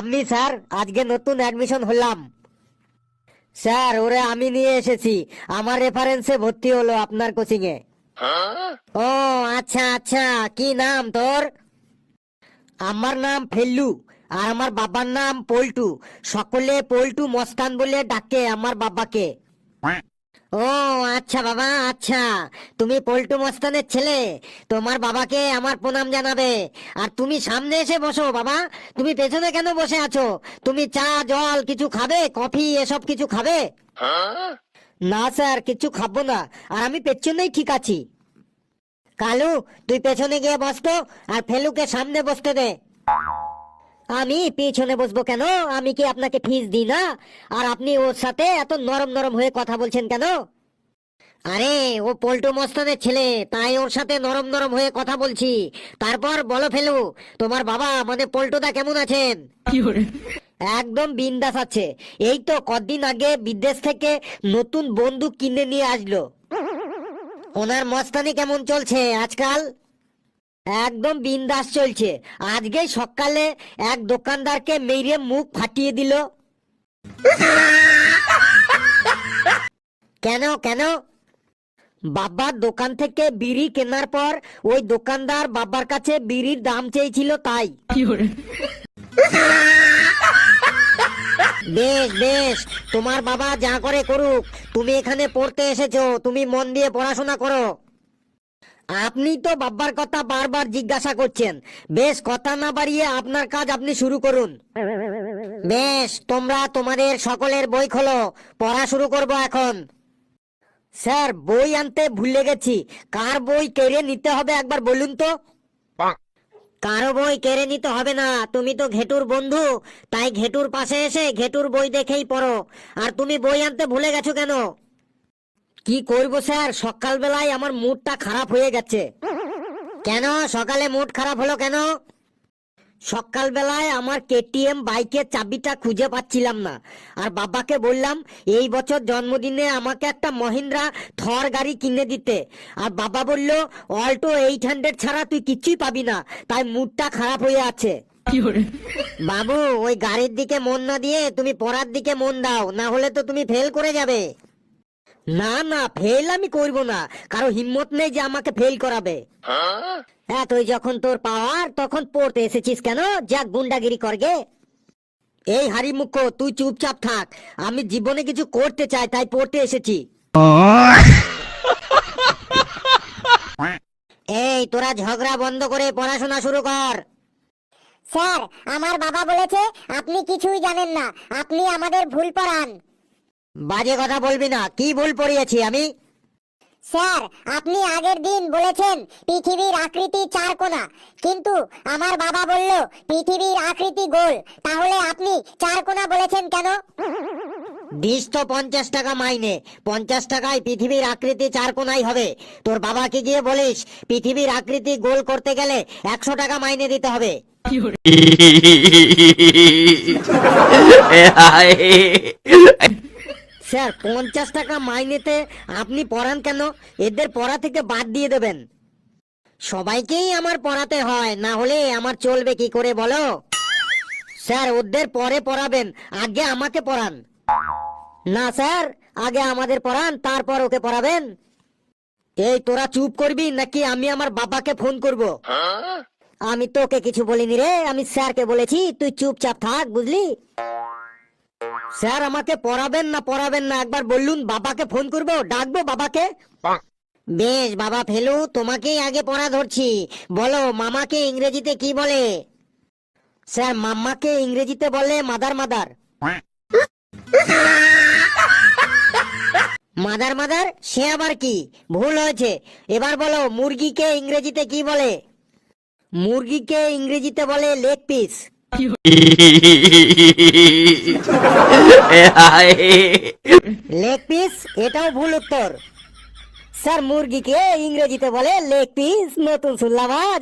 আমি স্যার আজকে নতুন অ্যাডমিশন হলাম। স্যার ওরে আমি নিয়ে এসেছি, আমার রেফারেন্সে ভর্তি হলো আপনার কোচিং এ। ও আচ্ছা আচ্ছা, কি নাম তোর? আমার নাম ফেল্লু, আর আমার বাবার নাম পল্টু। সকলে পল্টু মস্তান বলে ডাকে আমার বাবাকে। ও আচ্ছা বাবা, আচ্ছা তুমি পল্টু মস্তানের ছেলে, তোমার বাবাকে আমার প্রণাম জানাবে। আর তুমি সামনে এসে বসো বাবা, তুমি পেছনে কেন বসে আছো? তুমি চা জল কিছু খাবে, কফি এসব কিছু খাবে? না স্যার কিছু খাবো না, আর আমি পেছনেই ঠিক আছি। কালু তুই পেছনে গিয়ে বসতো, আর ফেলুকে সামনে বসতে দে। আমি পিছনে বসবো কেন? আমি কি আপনাকে ফিস দিই না? আর আপনি ওর সাথে এত নরম নরম হয়ে কথা বলছেন কেন? আরে ও পল্টু মস্তানের ছেলে, তাই ওর সাথে নরম নরম হয়ে কথা বলছি। তারপর বলো ফেলু, তোমার বাবা মানে পল্টুদা কেমন আছেন? একদম বিন্দাস আছে। এই তো কদিন আগে বিদেশ থেকে নতুন বন্দুক কিনে নিয়ে আসলো। ওনার মস্তানি কেমন চলছে আজকাল? একদম বিন্দাস চলছে। আজকেই সকালে এক দোকানদারকে মেরে মুখ ফাটিয়ে দিল। কেন কেন? বাবার দোকান থেকে বিড়ি কেনার পর ওই দোকানদার বাবার কাছে বিড়ির দাম চেয়েছিল, তাই। বেশ বেশ, তোমার বাবা যা করে করুক, তুমি এখানে পড়তে এসেছো, তুমি মন দিয়ে পড়াশোনা করো। আপনি তো বাবার কথা বারবার জিজ্ঞাসা করছেন। বেশ, কথা না বাড়িয়ে আপনার কাজ আপনি শুরু করুন। বেশ, তোমরা তোমাদের সকলের বই খোলো, পড়া শুরু করব এখন। স্যার বই আনতে ভুলে গেছি, কার বই কেড়ে নিতে হবে একবার বলুন তো। কারো বই কেড়ে নিতে হবে না, তুমি তো ঘেটুর বন্ধু, তাই ঘেটুর পাশে এসে ঘেটুর বই দেখেই পড়ো। আর তুমি বই আনতে ভুলে গেছো কেন? কি করব স্যার, সকালবেলায় আমার মুডটা খারাপ হয়ে গেছে। কেন সকালে মুড খারাপ হলো কেন? সকালবেলায় আমার কেটিএম বাইকের চাবিটা খুঁজে পাচ্ছিলাম না, আর বাবাকে বললাম এই বছর জন্মদিনে আমাকে একটা মহিন্দ্রা থর গাড়ি কিনে দিতে। আর বাবা বলল অল্টো 800 ছাড়া তুই কিচ্ছুই পাবি না, তাই মুডটা খারাপ হয়ে আছে। বাবু ওই গাড়ির দিকে মন না দিয়ে তুমি পড়ার দিকে মন দাও, না হলে তো তুমি ফেল করে যাবে। না না, ফেল আমি করব না, কারো হিম্মত নেই যে আমাকে ফেল করাবে। হ্যাঁ, তুই যখন তোর পাওয়ার তখন পড়তে এসেছিস কেন? যা গুন্ডাগিরি করগে। এই হারি মুখ, তুই চুপচাপ থাক। আমি জীবনে কিছু করতে চাই, তাই পড়তে এসেছি। এই তোরা ঝগড়া বন্ধ করে পড়াশোনা শুরু কর। স্যার, আমার বাবা বলেছে আপনি কিছুই জানেন না, আপনি আমাদের ভুল পড়ান। বাজে কথা বলবি না, কি ভুল পড়িয়েছি আমি? স্যার, আপনি আগের দিন বলেছেন পৃথিবীর আকৃতি চারকোনা, কিন্তু আমার বাবা বলল পৃথিবীর আকৃতি গোল, তাহলে আপনি চারকোনা বলেছেন কেন? দিস তো 50 টাকা মাইনে, 50 টাকায় পৃথিবীর আকৃতি চার কোনাই হবে। তোর বাবাকে গিয়ে বলিস পৃথিবীর আকৃতি গোল করতে গেলে 100 টাকা মাইনে দিতে হবে। স্যার 50 টাকা মাইনেতে আপনি পড়ান কেন? এদের পড়া থেকে বাদ দিয়ে দেবেন। সবাইকেই আমার পড়াতে হয়, না হলে আমার চলবে কি করে বলো? স্যার ওদের পরে পড়াবেন, আগে আমাকে পড়ান। না স্যার, আগে আমাদের পড়ান, তারপর ওকে পড়াবেন। এই তোরা চুপ করবি নাকি আমি আমার বাবাকে ফোন করব? আমি তোকে কিছু বলিনি রে, আমি স্যারকে বলেছি, তুই চুপচাপ থাক, বুঝলি? স্যার আমাকে পড়াবেন না পড়াবেন না একবার বললুন, বাবাকে ফোন করব, ডাকবো বাবাকে। বেশ বাবা ফেলু, তোমাকেই আগে পড়া ধরছি। বলো মামাকে ইংরেজিতে কি বলে? স্যার মাম্মাকে ইংরেজিতে বলে মাদার মাদার। মাদার মাদার সে আবার কি? ভুল হয়েছে। এবার বলো মুরগিকে ইংরেজিতে কি বলে? মুরগিকে ইংরেজিতে বলে লেগ পিস। লেগ পিস এটাও ভুল উত্তর। স্যার মুরগিকে ইংরেজিতে বলে লেগ পিস, নতুন শুনলাম আজ।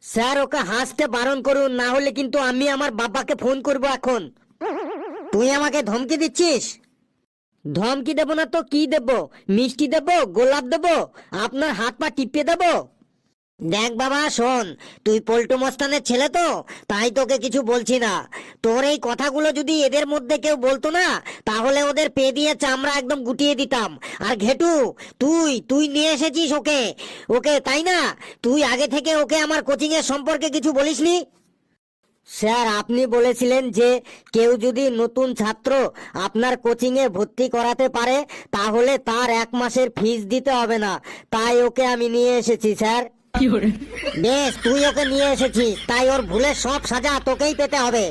স্যার ওকে হাসতে বারণ করুন, না হলে কিন্তু আমি আমার বাবাকে ফোন করব এখন। তুই আমাকে ধমকি দিচ্ছিস? ধমকি দেবো না তো কি দেবো? মিষ্টি দেবো, গোলাপ দেবো, আপনার হাত পা টিপে দেবো? দেখ বাবা শোন, তুই পল্টু মস্তানের ছেলে তো, তাই তোকে কিছু বলছি না। তোর এই কথাগুলো যদি এদের মধ্যে কেউ বলতো না, তাহলে ওদের পে দিয়ে চামড়া একদম গুটিয়ে দিতাম। আর ঘেটু, তুই তুই নিয়ে এসেছিস ওকে ওকে তাই না? তুই আগে থেকে ওকে আমার কোচিং এর সম্পর্কে কিছু বলিসনি? স্যার, আপনি বলেছিলেন যে কেউ যদি নতুন ছাত্র আপনার কোচিং এ ভর্তি করাতে পারে তাহলে তার 1 মাসের ফিস দিতে হবে না, তাই ওকে আমি নিয়ে এসেছি স্যার। বেশ, তুই ওকে নিয়ে এসেছিস, তাই ওর ভুলের সব সাজা তোকেই পেতে হবে।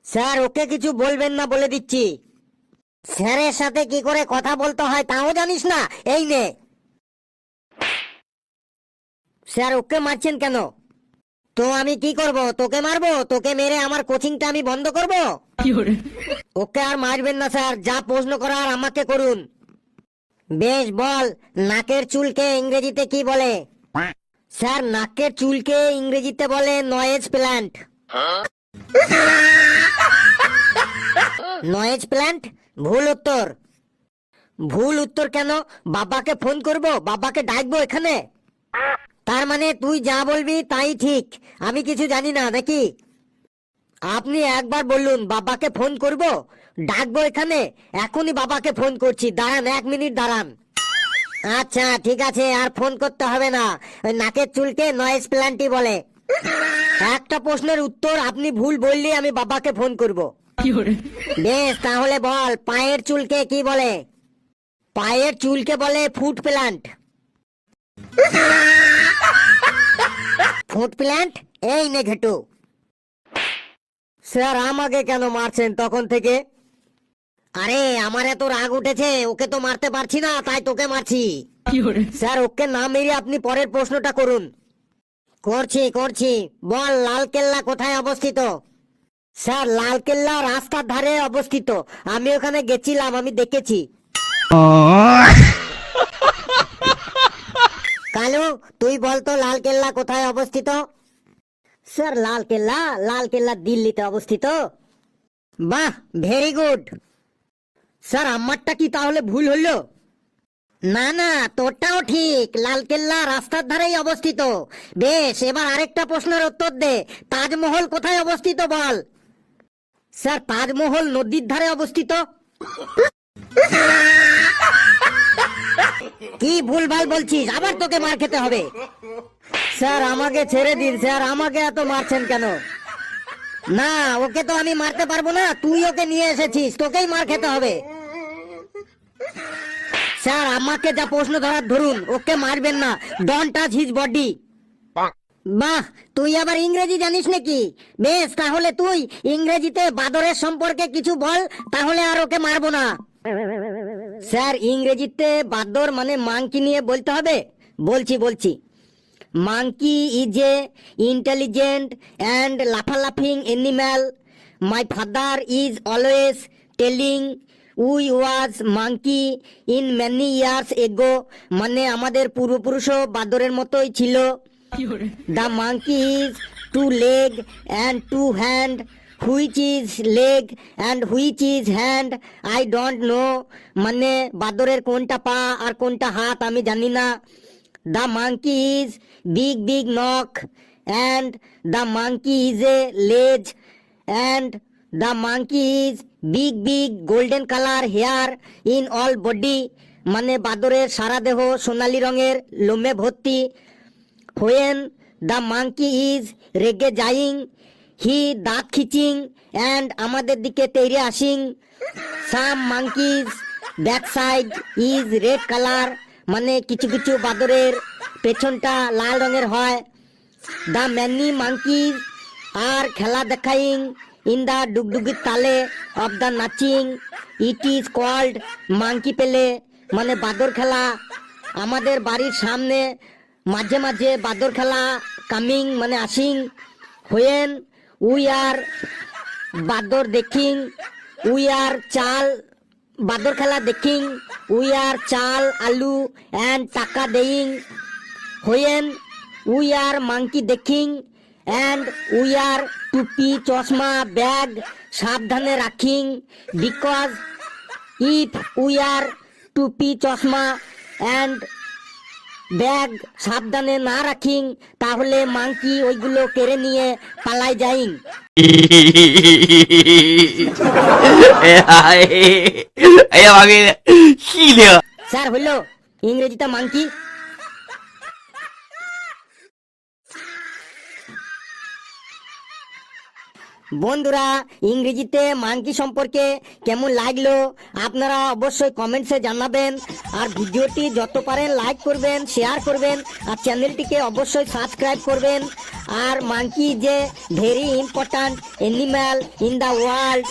স্যার, ওকে কিছু বলবেন না বলে দিচ্ছি। স্যারের সাথে কি করে কথা বলতে হয় তাও জানিস না? এই নে। স্যার, ওকে মারছেন কেন? তো আমি কি করব? তোকে মারবো? তোকে মেরে আমার কোচিংটা আমি বন্ধ করব? ওকে আর মারবেন না স্যার, যা প্রশ্ন করার আমাকে করুন। বেশ, বল, নাকের চুলকে ইংরেজিতে কি বলে? স্যার, নাকের চুলকে ইংরেজিতে বলে নয়েজ প্ল্যান্ট। Noise plant? ভুল উত্তর। ভুল উত্তর কেন? বাবাকে ফোন করব, বাবাকে ডাকবো এখানে? তার মানে তুই যা বলবি তাই ঠিক, আমি কিছু জানি না নাকি? আপনি একবার বললুন বাবাকে ফোন করব, ডাকবো এখানে। এখনই বাবাকে ফোন করছি, দাঁড়ান 1 মিনিট দাঁড়ান। আচ্ছা ঠিক আছে, আর ফোন করতে হবে না। ওই নাকের চুলকে নয়েজ প্ল্যান্টই বলে। একটা প্রশ্নের উত্তর আপনি ভুল বললে আমি বাবাকে ফোন করব। বেশ, তাহলে বল, পায়ের চুলকে কি বলে? পায়ের চুলকে বলে ফুট প্ল্যান্ট। Foot plant? এই নে ঘেটু। স্যার, আমাকে কেন মারছেন তখন থেকে? আরে, আমার এত রাগ উঠেছে, ওকে তো মারতে পারছি না, তাই তোকে মারছি। স্যার, ওকে না মেরে আপনি পরের প্রশ্নটা করুন। করছি করছি। বল, লালকেল্লা কোথায় অবস্থিত? স্যার, লালকেল্লা রাস্তার ধারে অবস্থিত, আমি ওখানে গেছিলাম, আমি দেখেছি। কালু, তুই বলতো লালকেল্লা কোথায় অবস্থিত? স্যার, লালকেল্লা দিল্লিতে অবস্থিত। বাহ, ভেরি গুড। স্যার, আমারটা কি তাহলে ভুল হলো? না না, তোরটাও ঠিক, লালকেল্লা রাস্তার ধারেই অবস্থিত। বেশ, এবার আরেকটা প্রশ্নের উত্তর দে, তাজমহল কোথায় অবস্থিত বল? স্যার, তাজমহল নদীর ধারে অবস্থিত। কি ভুলভাল বলছিস? আবার তোকে মার খেতে হবে। স্যার, আমাকে ছেড়ে দিন স্যার, আমাকে এত মারছেন কেন? না, ওকে তো আমি মারতে পারবো না, তুই ওকে নিয়ে এসেছিস, তোকেই মার খেতে হবে। স্যার, আমাকে যা প্রশ্ন ধরার ধরুন, ওকে মারবেন না। Don't touch his body. বাহ, তুই আবার ইংরেজি জানিস নাকি? বেশ, তাহলে তুই ইংরেজিতে বাদরের সম্পর্কে কিছু বল, তাহলে আর ওকে মারবো না। স্যার, ইংরেজিতে বাদর মানে মাংকি নিয়ে বলতে হবে? বলছি। Monkey is a intelligent and লাফালাফিং animal. My father is always telling we was monkey in many years ago, মানে আমাদের পূর্বপুরুষও বাদরের মতোই ছিল। The monkey is 2 leg and 2 hand, which is leg and which is hand I don't know, মানে বাদরের কোনটা পা আর কোনটা হাত আমি জানি না। দ্য মাংকি ইজ বিগ নক and the monkey is a লেজ and the monkey is big golden colour hair in all body, মানে বাদরের সারা দেহ সোনালী রঙের লোমে ভর্তি। হোয়েন দ্য মাংকি ইজ রেগে যাইং হি দাঁত খিচিং অ্যান্ড আমাদের দিকে তেড়ে আসিং। Some monkeys back side is red colour, মানে কিছু বাদরের পেছনটা লাল রঙের হয়। দ্য ম্যানি মাংকিজ আর খেলা দেখাইং ইন দ্য ডুগডুগির তালে অফ দ্য নাচিং, ইট ইজ কল্ড মাংকি পেলে, মানে বাদর খেলা। আমাদের বাড়ির সামনে মাঝে মাঝে বাদর খেলা কামিং মানে আসিং। হোয়েন উই আর বাদর দেখিং উই আর চাল, বাদর খেলা দেখিং উই আর চাল আলু অ্যান্ড টাকা দেইং। হোয়েন উই আর মাংকি দেখিং অ্যান্ড উই আর টুপি চশমা ব্যাগ সাবধানে রাখিং, বিকজ ইফ উই আর টুপি চশমা অ্যান্ড ব্যাগ সাবধানে না রাখিং তাহলে মাংকি ওইগুলো কেড়ে নিয়ে পালাই যাইং। স্যার হইল ইংরেজিতে মাংকি। বন্ধুরা ইংরেজিতে মাংকি সম্পর্কে কেমন লাগলো আপনারা অবশ্যই কমেন্টসে জানাবেন। আর ভিডিওটি যত পারেন লাইক করবেন, শেয়ার করবেন, আর চ্যানেলটিকে অবশ্যই সাবস্ক্রাইব করবেন। আর মাংকি যে very important animal in the world.